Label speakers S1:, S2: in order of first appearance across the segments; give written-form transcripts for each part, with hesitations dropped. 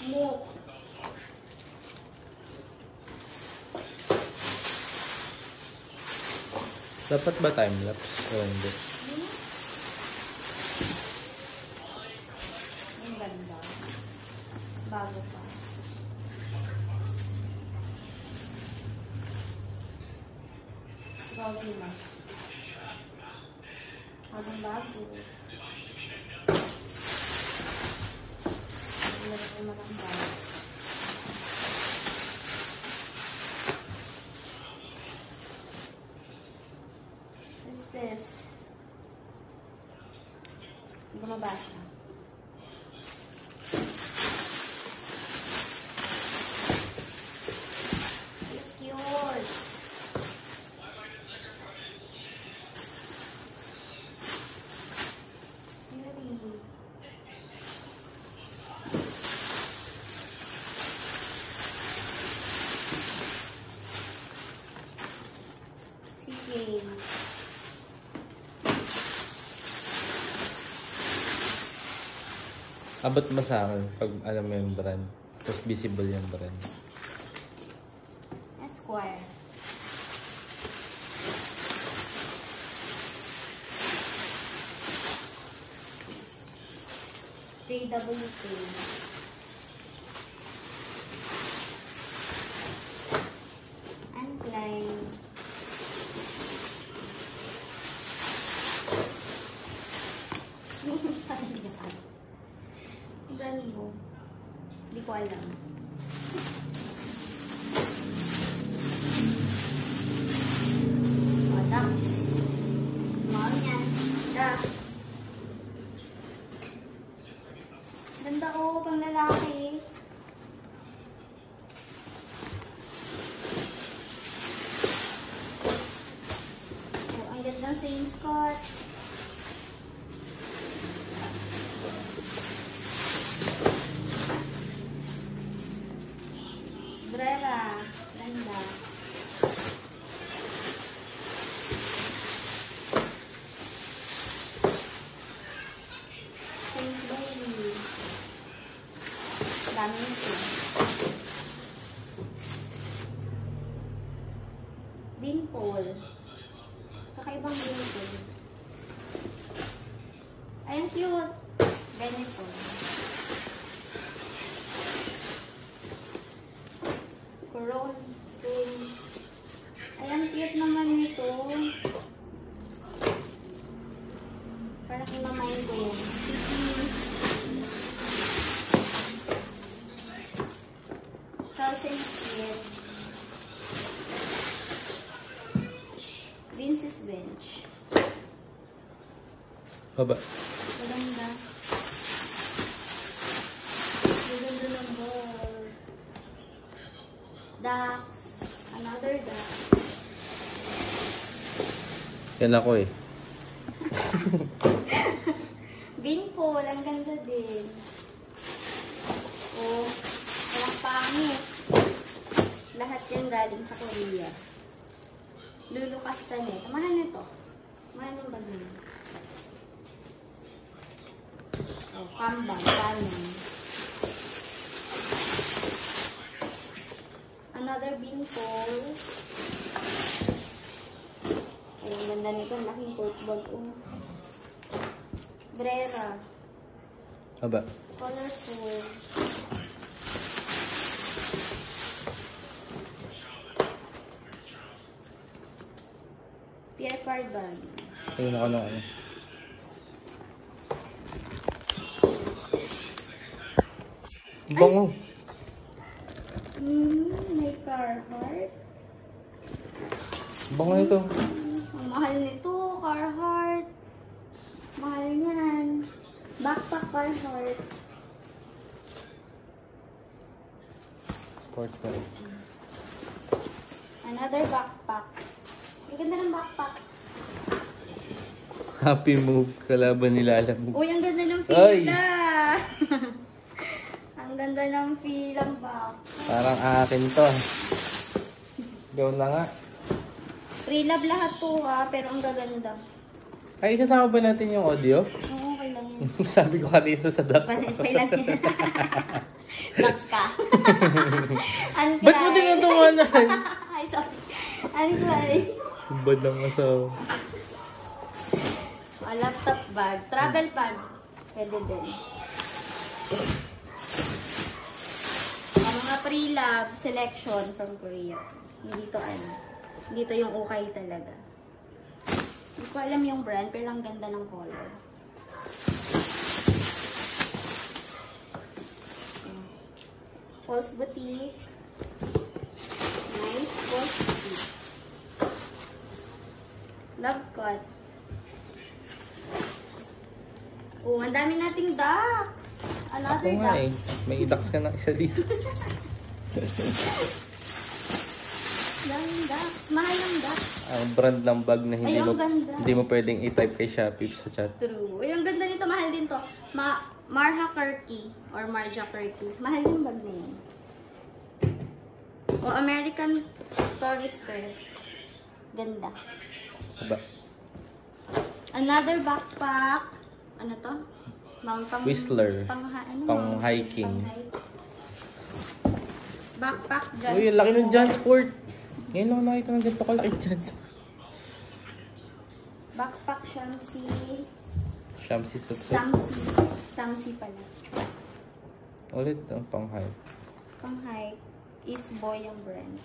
S1: Smoke.
S2: Dapat ba time-lapse? O hindi?
S1: Ang ganda. Bago pa. Bago na. Bago. Lagyan mo ng bago. What's this? Hindi ko mabasa. Cute!
S2: Abot mo sa akin pag alam mo yung brand. Tapos visible yung brand.
S1: Esquire. JWK. Anne Klein. Brand mo. Hindi ko alam. Oh, Dax. Mahal yan. Dax. Ganda ko pang lalaki. Oh, ang gandang Saint Scott. Brera. Ganda. Saint Bailey. Dami nito. Beanpole. Kakaibang beanpole. Ay, ang cute. Ganito. Coron Strings. Ay, ang cute naman nito. Parang kinamain ko yun. Thousand cute. Vince's Bench.
S2: Baba.
S1: Maganda. Maganda ng ball. Dax. Another Dax.
S2: Yan ako eh.
S1: Beanpole. Ang ganda din. Oh. Walang pangit. Lahat yan galing sa Korea. Lulu Castanet. Mahal nito. Mahal ng bag nila. Oh, Kambang. Kanin. Another beanpole. Ay, ang ganda nito. Laking tote bag. Brera.
S2: Baba.
S1: Colorful. Pierre Cardin.
S2: Ayun ako ng ano. Bango.
S1: May Carhartt.
S2: Bango nito.
S1: Ang mahal nito, Carhartt. Mahal niyan. Backpack Carhartt.
S2: Sports pa rin.
S1: Another backpack. Ang ganda ng backpack.
S2: Happy move. Kalaban nila alam mo.
S1: Uy, ang ganda ng
S2: Ay!
S1: fila. Ang ganda ng filang backpack.
S2: Parang akin to. Gawin na nga.
S1: Pre-love lahat to ha, pero ang gaganda.
S2: Ay, isasama ba natin yung audio?
S1: Oo, okay lang yan.
S2: Sabi ko kanina sa Dax.
S1: Pailan yan. Dax ka.
S2: Ba't mo tinatawanan?
S1: Ay, sorry. Uncle.
S2: Bad ang asawa.
S1: Laptop bag. Travel bag. Pwede din. Mga pre-lab selection from Korea. Hindi to ano. Hindi to yung okay talaga. Hindi ko alam yung brand, pero ang ganda ng color. False boutique. Nice false boutique. Love cut. Oh, ang dami nating ducks. Another
S2: Ako nga eh.
S1: ducks.
S2: May ducks ka na isa dito.
S1: Daming ducks. Mahal ng ducks.
S2: Ang brand ng bag na
S1: Ay, ang ganda.
S2: hindi mo pwedeng i-type kay Shopee sa chat.
S1: True. Ay, ang ganda nito. Mahal din to. Marha Kirky or Marja Kirky. Mahal yung bag na yun. O American Tourister. Ganda.
S2: Ba?
S1: Another backpack. Ano to?
S2: Whistler. Pang hiking.
S1: Backpack Jansport.
S2: Uy, ang laki ng Jansport. Ngayon lang nakita ng ganito kalaki Jansport.
S1: Backpack Shamsi.
S2: Shamsi Sutsut.
S1: Samsi pala.
S2: Ulit ang pang hike.
S1: Pang hike. Is boy ang brand.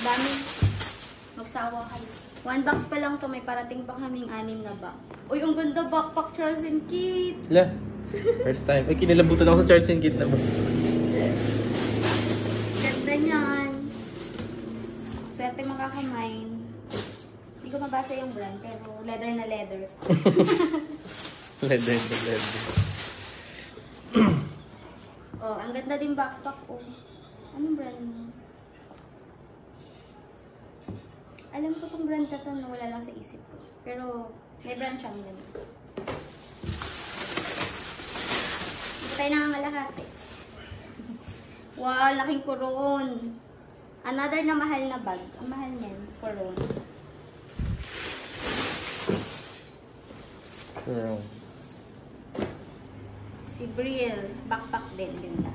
S1: Dami. Magsawa kayo. 1 box pa lang to. May parating pa kaming 6 na bag. Uy, ang ganda backpack Charles and Kate.
S2: La. First time. Ay, kinilabutan ako sa Charles and Kate na ba?
S1: Ganda niyan. Swerte makakamain. Hindi ko mabasa yung brand, pero leather na leather.
S2: Leather na leather.
S1: Oh, ang ganda din backpack. Oh. Anong brand mo? Alam ko tong brand na to na wala lang sa isip ko. Pero may brand siyang ganda. Hindi tayo nangangalahati. Wow, laking Coron. Another na mahal na bag. Ang mahal niyan, Coron.
S2: Girl.
S1: Si Brill, backpack din, ganda.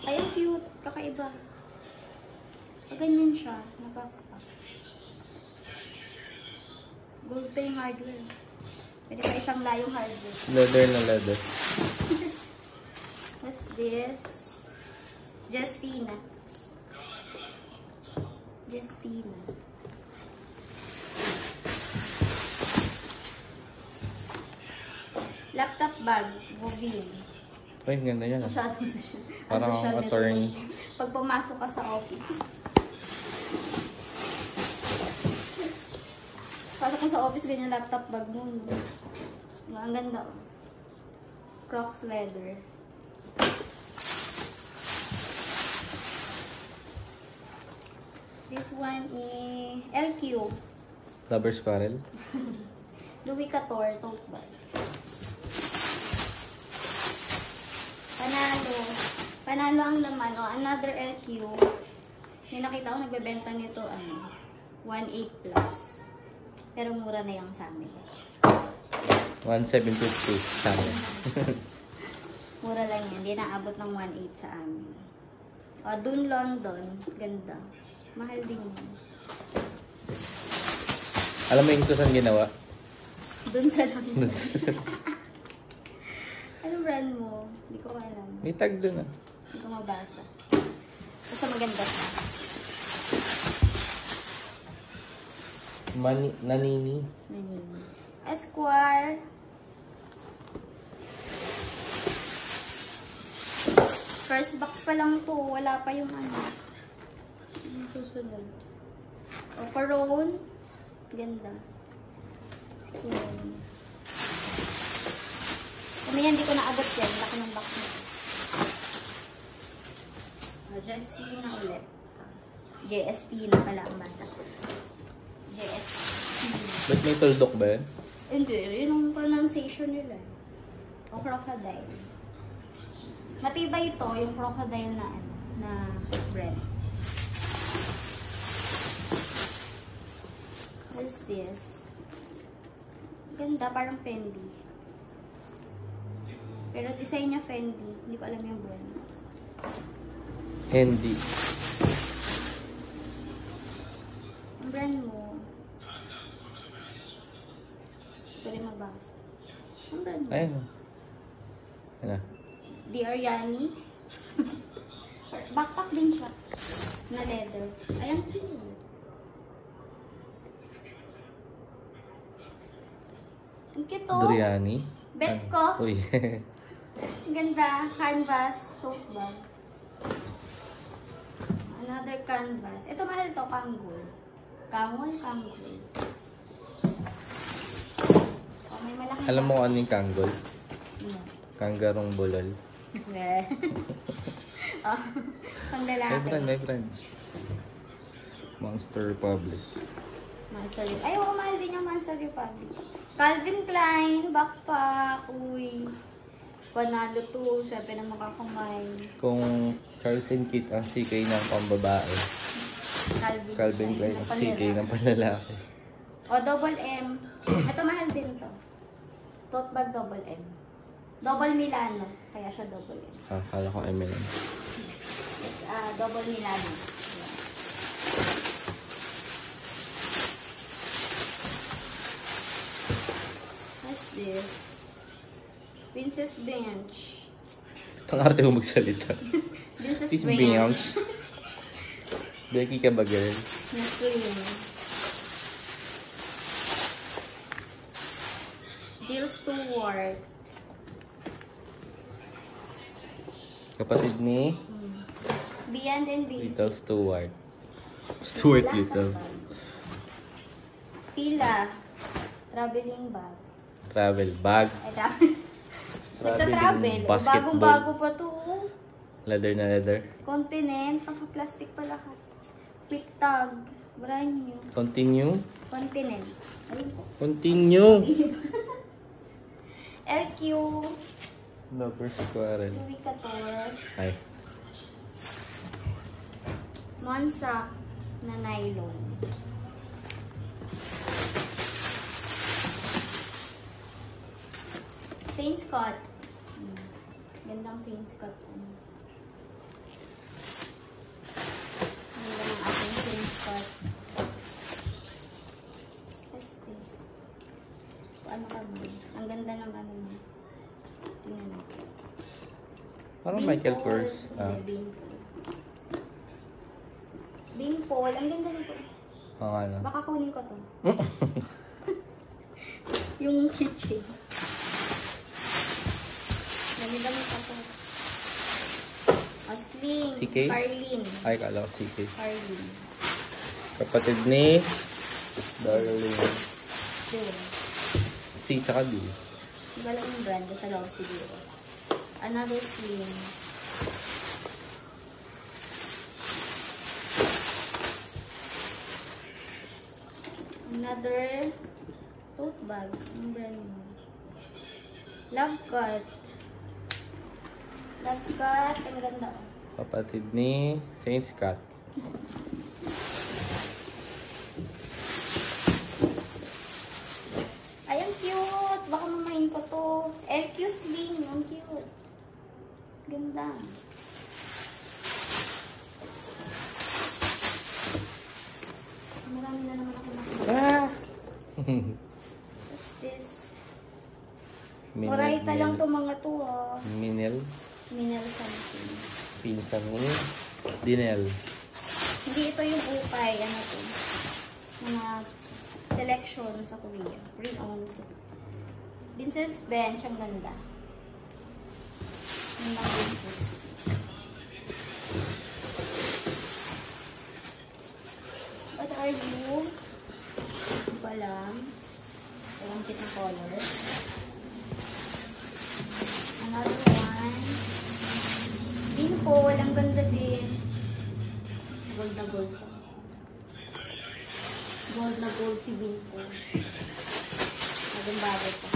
S1: Ay, ang cute. Kakaiba. Ganyan siya, na backpack. Gold pa yung hardware. Pwede pa isang layong hardware.
S2: Leather na leather.
S1: What's this? Justina. Justina. Laptop bag. Bovin.
S2: Ay, ganda yan.
S1: Masyadong social.
S2: Parang
S1: social
S2: attorney.
S1: Pag pumasok ka sa office. Pasok ka sa office, ganyan laptop bag mo. Ang ganda. Oh. Crocs leather. This one is LQ.
S2: Lover's Quarrel.
S1: Louis Vuitton tote bag. Panalo. Panalo ang laman. O, another LQ. May nakita ko nagbebenta nito, 1.8 plus. Pero mura na yung sa amin.
S2: 1,750 sa amin.
S1: Mura lang yan. Hindi naabot ng 1.8 sa amin. O, Dun London. Ganda. Mahal din yan.
S2: Alam mo yung ito saan ginawa?
S1: Dun sa London. Anong brand mo? Hindi ko alam.
S2: May tag dun ah.
S1: Hindi ko mabasa. Basta maganda siya.
S2: Nanini.
S1: Nanini. Esquire. First box pa lang to. Wala pa yung yung susunod. O, Coron. Ganda. Kami yan, hindi ko naabot yan. Laki ng box na. Justina ulit. JST na pala ang basa. JST.
S2: Ba't may tuldok ba yun?
S1: Hindi, yun ang pronunciation nila. O crocodile. Matibay ito, yung crocodile na brand. this? Ganda, parang Fendi. Pero design niya Fendi. Hindi ko alam yung brand.
S2: Handy.
S1: Ang brand mo. Hindi ko rin magbasa. Ang brand mo.
S2: Ayun. Ano?
S1: The Ariani. Backpack din siya. Na leather. Ayan, cute. Ang cute to.
S2: Duriani.
S1: Bet ko.
S2: Uy.
S1: Ang ganda. Canvas. Tote bag. Another canvas. Ito mahal to. Kangol. Kangol. Oh, may malaki.
S2: Alam mo ano yung kanggol?
S1: No.
S2: Kanggarong bulol.
S1: Oh, pang lalaki.
S2: My friend. Monster Republic.
S1: Monster Republic. Ay, oo, mahal din yung Monster Republic. Calvin Klein, backpack. Uy. Panalo to. Sabi na makakamay.
S2: Kung Charles & Keith ang CK ng pambabae, Calvin Klein ang CK ng panlalaki.
S1: O, double M. Ito mahal din to. Tote bag double M. Double Milano. Kaya siya double M.
S2: Ah, kala ko M&M.
S1: Double Milano. What's this? Princess Bench.
S2: Ang arte mo magsalita.
S1: Princess
S2: Peace
S1: Bench.
S2: Bench. Becky ka ba, girl?
S1: Nasrin. Jill Stewart.
S2: Kapatid ni
S1: Beyond and Busy.
S2: Little Stewart. Stuart Little.
S1: Pila. Traveling bag.
S2: Travel bag.
S1: Ay, travel. Nagta-travel.
S2: Basketball.
S1: Bagong-bago pa to. Oh.
S2: Leather na leather.
S1: Continent. Paka-plastic pala ka. Quick tag. Brand new.
S2: Continue.
S1: Continent. Ayun po.
S2: Continue.
S1: LQ.
S2: Lover Squirrel.
S1: Louis Vuitton.
S2: Ay.
S1: Monsac na nylon. Saint Scott. Gandang Saint Scott. Ganda ng ating Saint Scott. What's this? Ano ka ba? Ang ganda ng ano mo. Tingnan natin.
S2: Parang Michael Kors.
S1: Beanpole. Ang ganda nito.
S2: Oo nga lang.
S1: Baka kunin ko to. Yung kitchen. Dami-dami pa to. Sling.
S2: CK?
S1: Carlin.
S2: Ay, kala ko CK.
S1: Carlin.
S2: Kapatid ni Darling.
S1: Sure.
S2: C tsaka D.
S1: Iba lang yung brand sa loob siguro. Another sling. Another tote bag. Yung brand mo. Love Cut. Love Cut. Ang ganda.
S2: Kapatid ni Saint Scott.
S1: Ay, ang cute. Baka mamahin ko to. LQ sling. Ang cute. Ganda. Marami na naman ako nakita.
S2: Ah!
S1: What's this? Morita lang to mga to ah.
S2: Minel.
S1: Mineral something.
S2: Pinsan ni Dinel.
S1: Hindi ito yung upay. Ano to? Mga selection sa Korea. Pre-owned. Princess Bench. Ang ganda. Yung mga princess. What are you? Hindi ko alam. Alam kitang color. Another one. Beanpole. Ang ganda din. Gold na gold. Gold na gold si Beanpole. Maging bago pa.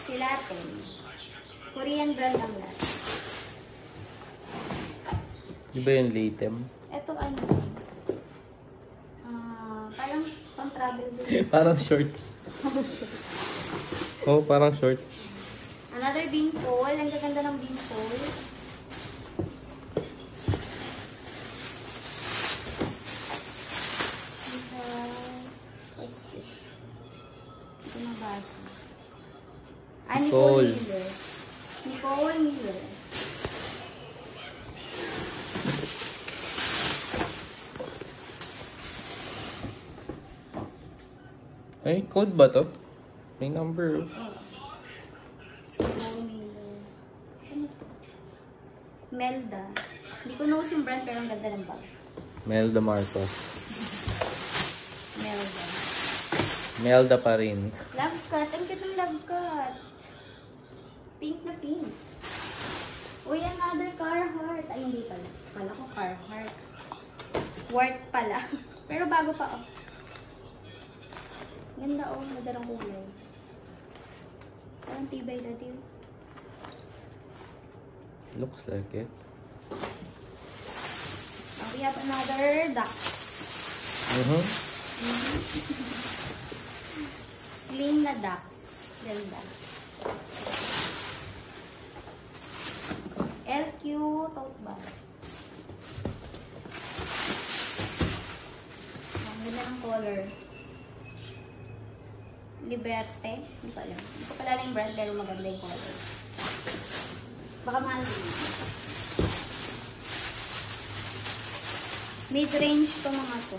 S1: Pilaten. Korean brand ang lahat.
S2: Di ba yung Latem?
S1: Ito ano? Pang travel din.
S2: Parang shorts. Oh, parang short.
S1: Another beanpole. Ang gaganda ng beanpole. What's this? Hindi ko nabasa. Nicole Miller. Nicole Miller.
S2: Ay, code ba to? May number.
S1: Nicole Miller. Ano to? Melda. Hindi ko knows yung brand pero ang ganda ng bag.
S2: Melda Marcos.
S1: Melda.
S2: Melda pa rin.
S1: Love cut. Ang ganda ng love cut. Pink na pink. Uy, another Carhartt. Ay, hindi pala. Kala ko Carhartt. Worth pala. Pero bago pa, oh. Ganda, oh. Ganda ng kulay. Parang tibay na din.
S2: Looks like it.
S1: We have another ducks. Slim na ducks. Ganda. LQ tote bag. Ang ganda ng color. Liberte. Hindi ko alam. Hindi ko pala yung brand pero maganda yung color. Baka mahal din. Mid-range to mga to.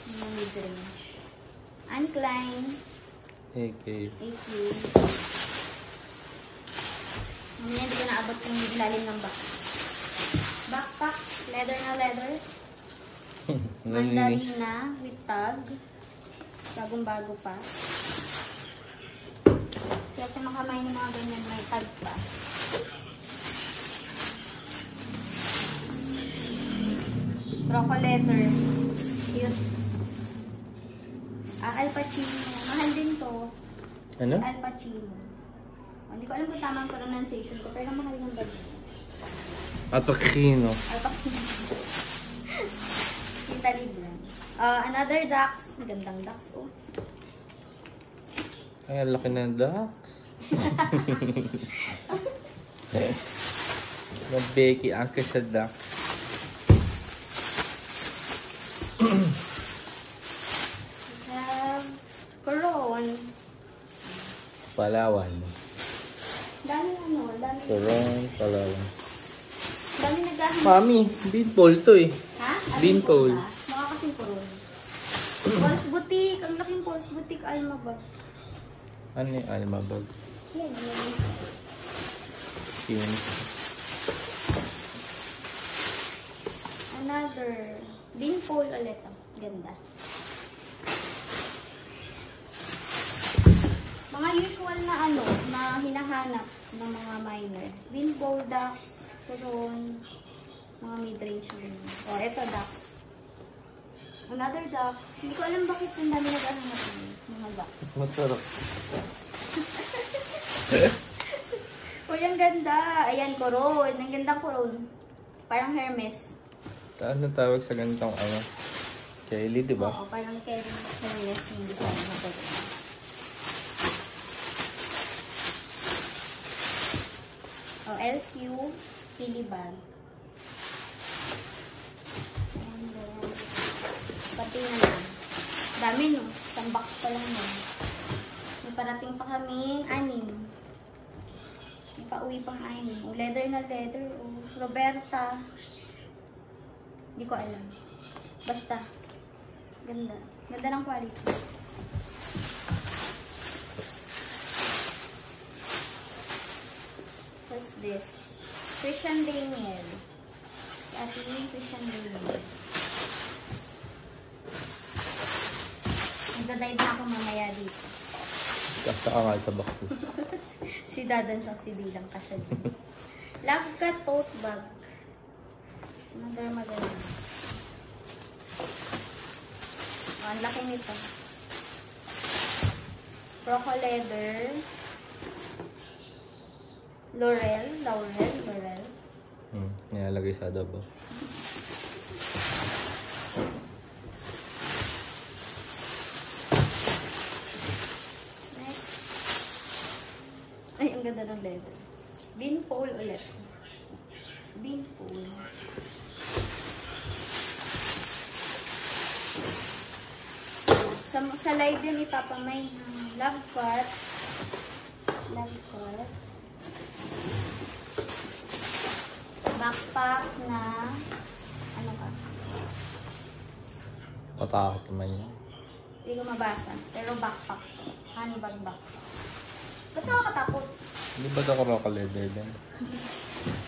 S1: Mga mid-range. Anne Klein.
S2: AK.
S1: AK. Mamaya hindi ko naabot yung ilalim ng backpack. Leather na leather. Mandarina with tag. Bagong-bago pa. Kasi makamay ng mga ganyan may tag pa. Rocco leather. Cute. Al Pacino. Mahal din to.
S2: Ano?
S1: Al Pacino. Hindi ko alam kung tamang pronunciation ko, pero mahal yung bag.
S2: Al Pacino.
S1: Al Pacino. Italy brand. Another ducks. Gandang ducks, oh.
S2: Ay, ang laki ng ducks. Becky, angke sa ducks.
S1: We have Coron.
S2: Palawan.
S1: Dami ano, dami.
S2: Coron, Palawan.
S1: Dami naghahanap.
S2: Mami, beanpole to eh.
S1: Ha?
S2: Beanpole.
S1: Mukha kasing Coron. Pulse Boutique. Ang laking Pulse Boutique. Alma bag.
S2: Ano yung Alma bag?
S1: Yan, yan.
S2: Yun.
S1: Another. Beanpole ulit. Oh. Ganda. Mga usual na ano, na hinahanap ng mga minor. Beanpole ducks, Coron, mga mid-range rin. O, eto ducks. Another ducks. Hindi ko alam bakit yung dami nag-ahanap yun. Mga ducks.
S2: Masarap.
S1: Uy, ang ganda. Ayan, Coron. Ang gandang Coron. Parang Hermes.
S2: Ano tawag sa ganitong ano? Kelly, di ba?
S1: Oo, parang Hermes yung design na Coron. O, LQ, Pili bag. And then, pati na lang. Dami, no? Isang box pa lang nun. May parating pa kami, 6. May pauwi pang 6. O, leather na leather. O, Roberta. Hindi ko alam. Basta. Ganda. Ganda ng quality. What's this? Christian Daniel. Ate Christian Daniel. Nagda-dive na ako mamaya dito.
S2: Kasa ka nga sa box.
S1: Si Dadan sa si Bilang kasya dito. Love tote bag. Another maganda. Oh, ang laki nito. Rocco leather. Laurel.
S2: Nilalagay sa adobo.
S1: ganda ng leather. Beanpole ulit. Beanpole. Sa live yun, ipapamay ng love cut. Love cut. Backpack na ano ka?
S2: Patakot naman yun.
S1: Hindi ko mabasa. Pero backpack siya. Handbag backpack. Ba't nakakatakot?
S2: Hindi ba ito crocodile din?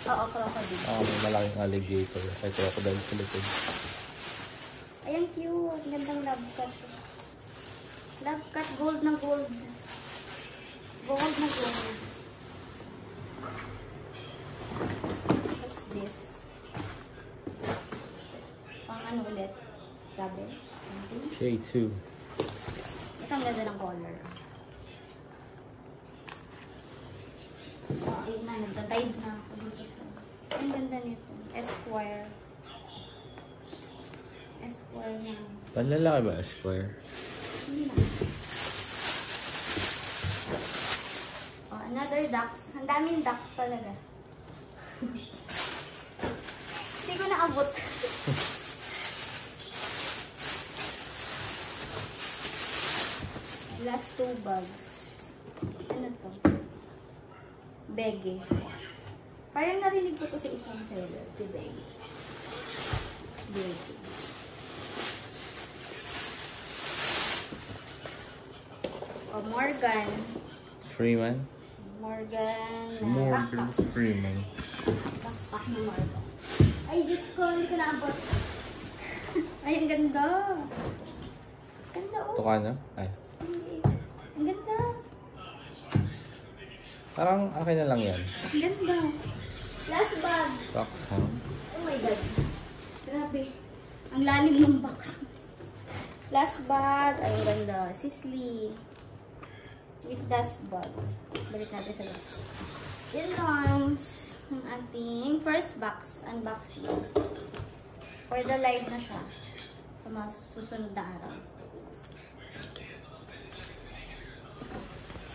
S1: Oo, crocodile.
S2: Ako may malaking alligator. Ay, crocodile Philippine.
S1: Ayan, cute. Gandang love cut. Love cut, gold na gold. Gold na gold. What's this? Pang ano ulit? Gabi?
S2: Shade 2.
S1: Ito ang ganda ng color. Okay na, nagtatide na ako dito sa... Ang ganda nito. Esquire. Esquire na.
S2: Panlalaki ba, Esquire?
S1: Hindi na. Oh, another ducks. Ang daming ducks talaga. Hindi ko naabot. Last 2 bags. Ano to? Bege. Parang narinig ko to sa isang seller. Si Bege. Bege. O, Morgan.
S2: Freeman?
S1: Morgan.
S2: Morgan Freeman.
S1: Backpack na Morgan. Ay, Diyos ko. Hindi ko naabot. Ay, ang ganda. Ganda, oh.
S2: Ito ka na? Ay.
S1: Ang ganda.
S2: Parang akin na lang yan.
S1: Ang ganda. Last bag.
S2: Box, huh?
S1: Oh my God. Grabe. Ang lalim ng box. Last bag. Ang ganda. Sisley. With dust bag. Balik natin sa last bag. Yan lang ang ating first box. Unboxing. For the live na siya. Sa mga susunod na araw.